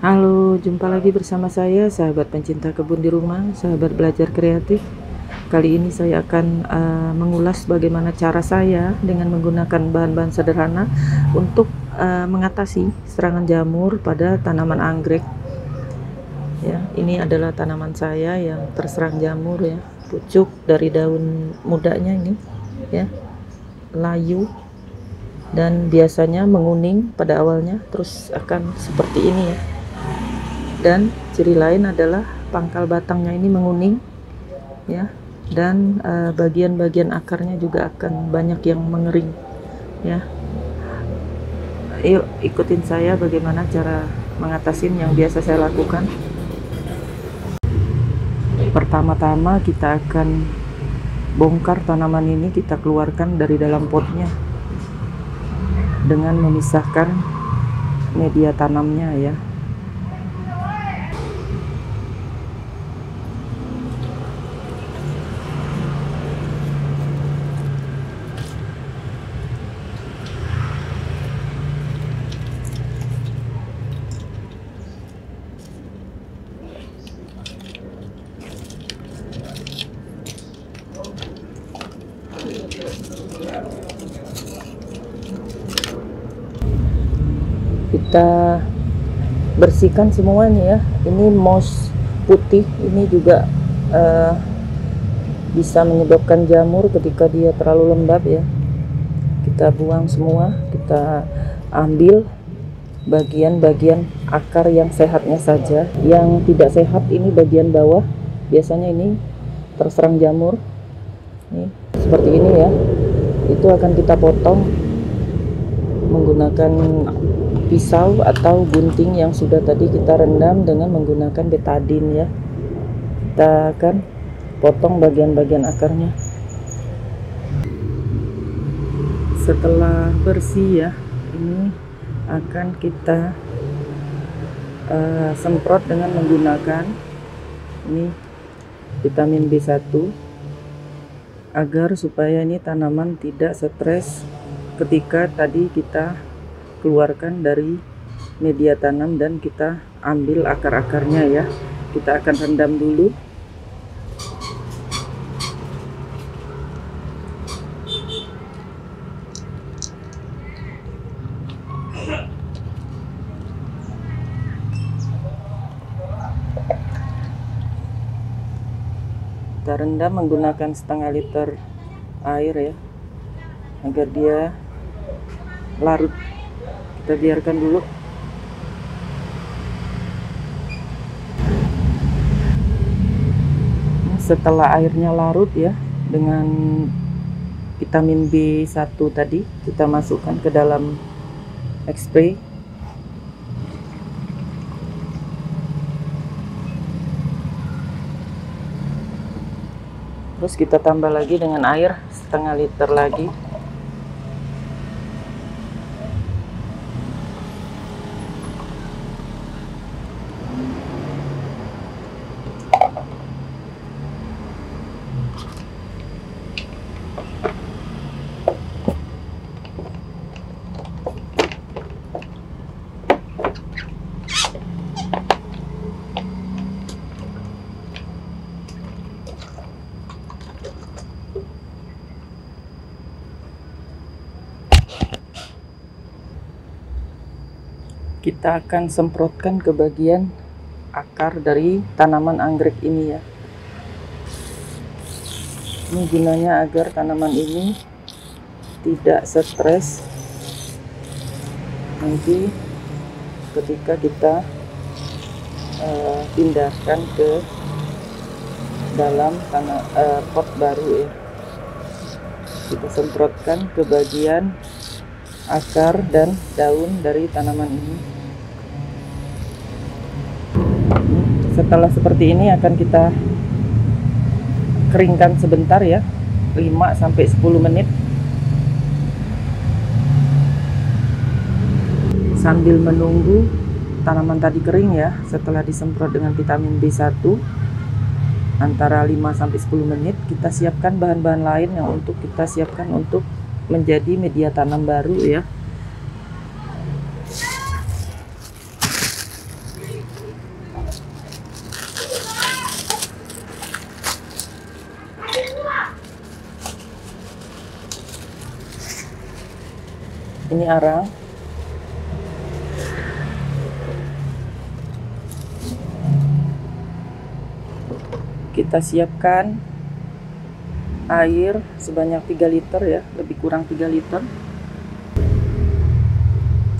Halo, jumpa lagi bersama saya, sahabat pencinta kebun di rumah, sahabat belajar kreatif. Kali ini saya akan mengulas bagaimana cara saya dengan menggunakan bahan-bahan sederhana untuk mengatasi serangan jamur pada tanaman anggrek. Ya, ini adalah tanaman saya yang terserang jamur ya, pucuk dari daun mudanya ini, ya, layu dan biasanya menguning pada awalnya, terus akan seperti ini ya. Dan ciri lain adalah pangkal batangnya ini menguning ya, dan bagian-bagian akarnya juga akan banyak yang mengering ya. Yuk ikutin saya bagaimana cara mengatasi yang biasa saya lakukan. Pertama-tama kita akan bongkar tanaman ini, kita keluarkan dari dalam potnya dengan memisahkan media tanamnya ya. Kita bersihkan semuanya ya. Ini moss putih ini juga bisa menyebabkan jamur ketika dia terlalu lembab ya. Kita buang semua, kita ambil bagian-bagian akar yang sehatnya saja. Yang tidak sehat ini bagian bawah, biasanya ini terserang jamur. Nih, seperti ini ya. Itu akan kita potong menggunakan pisau atau gunting yang sudah tadi kita rendam dengan menggunakan betadine ya. Kita akan potong bagian-bagian akarnya. Setelah bersih ya, ini akan kita semprot dengan menggunakan ini vitamin B1 agar supaya ini tanaman tidak stres ketika tadi kita keluarkan dari media tanam dan kita ambil akar-akarnya ya. Kita akan rendam dulu. Kita rendam menggunakan setengah liter air ya, agar dia larut. Kita biarkan dulu. Setelah airnya larut ya, dengan vitamin B1 tadi kita masukkan ke dalam X-spray. Terus kita tambah lagi dengan air setengah liter lagi. Kita akan semprotkan ke bagian akar dari tanaman anggrek ini ya. Ini gunanya agar tanaman ini tidak stres nanti ketika kita pindahkan ke dalam pot baru ya. Kita semprotkan ke bagian akar dan daun dari tanaman ini. Setelah seperti ini akan kita keringkan sebentar ya, 5-10 menit. Sambil menunggu tanaman tadi kering ya, setelah disemprot dengan vitamin B1 antara 5-10 menit, kita siapkan bahan-bahan lain yang untuk kita siapkan untuk menjadi media tanam baru ya. Ini arang. Kita siapkan air sebanyak 3 liter ya, lebih kurang 3 liter.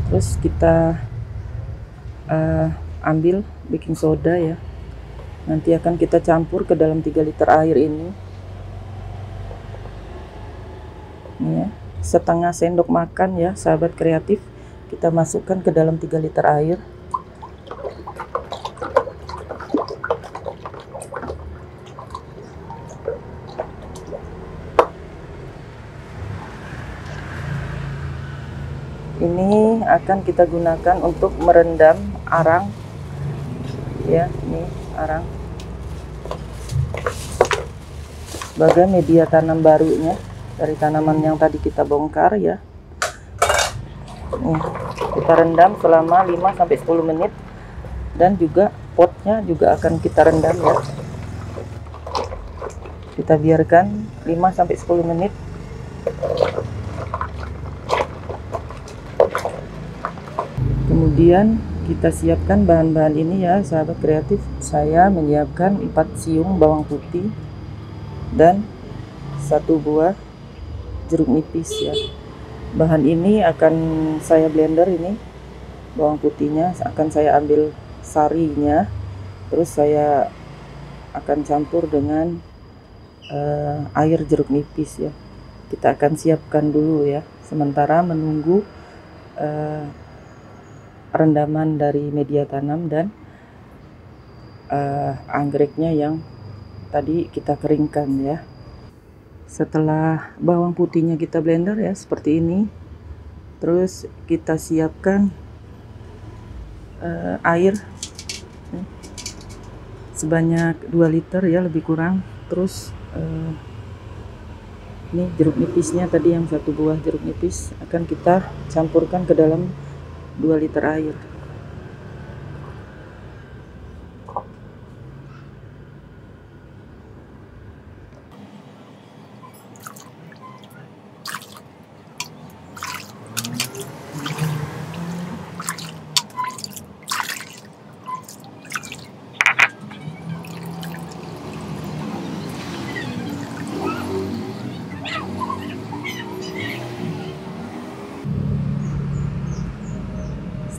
Terus kita ambil baking soda ya. Nanti akan kita campur ke dalam 3 liter air ini. Ini ya, setengah sendok makan ya, sahabat kreatif. Kita masukkan ke dalam 3 liter air. Ini akan kita gunakan untuk merendam arang ya, ini arang sebagai media tanam barunya dari tanaman yang tadi kita bongkar ya. Nih, kita rendam selama 5-10 menit, dan juga potnya juga akan kita rendam ya. Kita biarkan 5-10 menit. Kemudian kita siapkan bahan-bahan ini ya, sahabat kreatif. Saya menyiapkan 4 siung bawang putih dan 1 buah jeruk nipis ya. Bahan ini akan saya blender, ini bawang putihnya akan saya ambil sarinya, terus saya akan campur dengan air jeruk nipis ya. Kita akan siapkan dulu ya, sementara menunggu rendaman dari media tanam dan anggreknya yang tadi kita keringkan ya. Setelah bawang putihnya kita blender ya seperti ini, terus kita siapkan air sebanyak 2 liter ya, lebih kurang. Terus ini jeruk nipisnya tadi, yang 1 buah jeruk nipis akan kita campurkan ke dalam 2 liter air.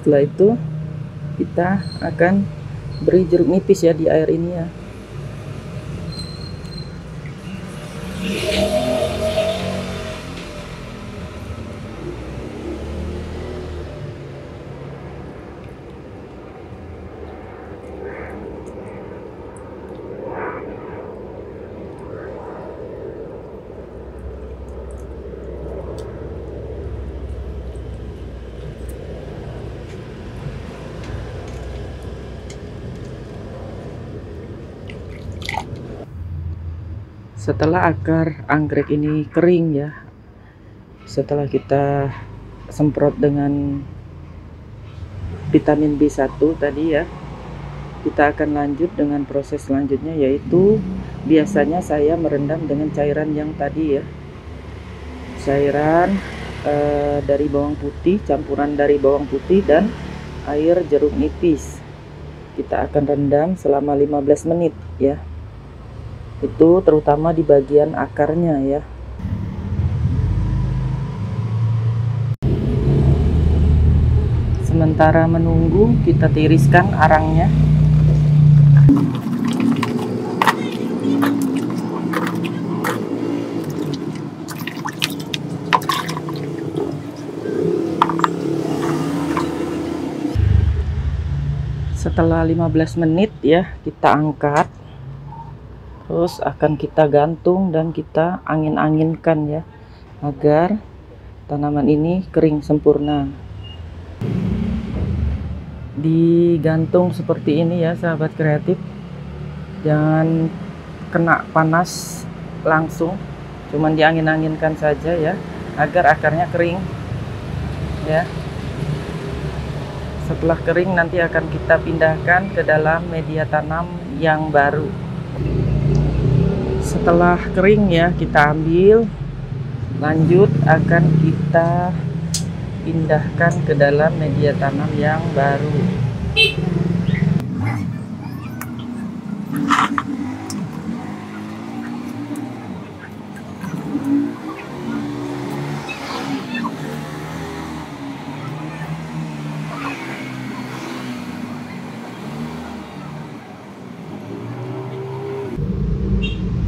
Setelah itu kita akan beri jeruk nipis ya di air ini ya. Setelah akar anggrek ini kering ya, setelah kita semprot dengan vitamin B1 tadi ya, kita akan lanjut dengan proses selanjutnya, yaitu biasanya saya merendam dengan cairan yang tadi ya, cairan dari bawang putih, campuran dari bawang putih dan air jeruk nipis. Kita akan rendam selama 15 menit ya, itu terutama di bagian akarnya ya. Sementara menunggu, kita tiriskan arangnya. Setelah 15 menit ya, kita angkat. Terus akan kita gantung dan kita angin-anginkan ya, agar tanaman ini kering sempurna. Digantung seperti ini ya, sahabat kreatif. Jangan kena panas langsung, cuman diangin-anginkan saja ya, agar akarnya kering ya. Setelah kering nanti akan kita pindahkan ke dalam media tanam yang baru. Setelah kering ya, kita ambil, lanjut akan kita dipindahkan ke dalam media tanam yang baru.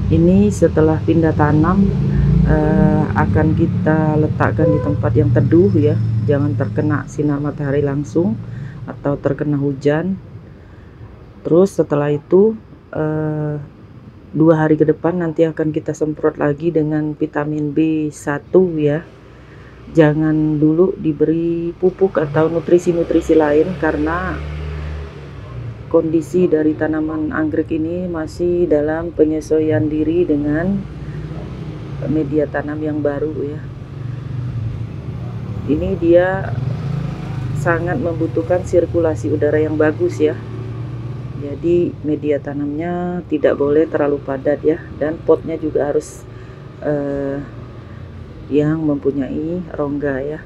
Ini setelah pindah tanam akan kita letakkan di tempat yang teduh ya, jangan terkena sinar matahari langsung atau terkena hujan. Terus setelah itu 2 hari ke depan nanti akan kita semprot lagi dengan vitamin B1 ya. Jangan dulu diberi pupuk atau nutrisi-nutrisi lain karena kondisi dari tanaman anggrek ini masih dalam penyesuaian diri dengan media tanam yang baru ya. Ini dia sangat membutuhkan sirkulasi udara yang bagus ya. Jadi media tanamnya tidak boleh terlalu padat ya, dan potnya juga harus yang mempunyai rongga ya.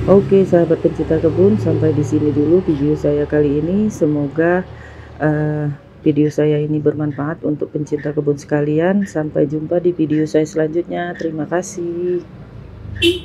Oke sahabat pencinta kebun, sampai di sini dulu video saya kali ini. Semoga video saya ini bermanfaat untuk pencinta kebun sekalian. Sampai jumpa di video saya selanjutnya. Terima kasih.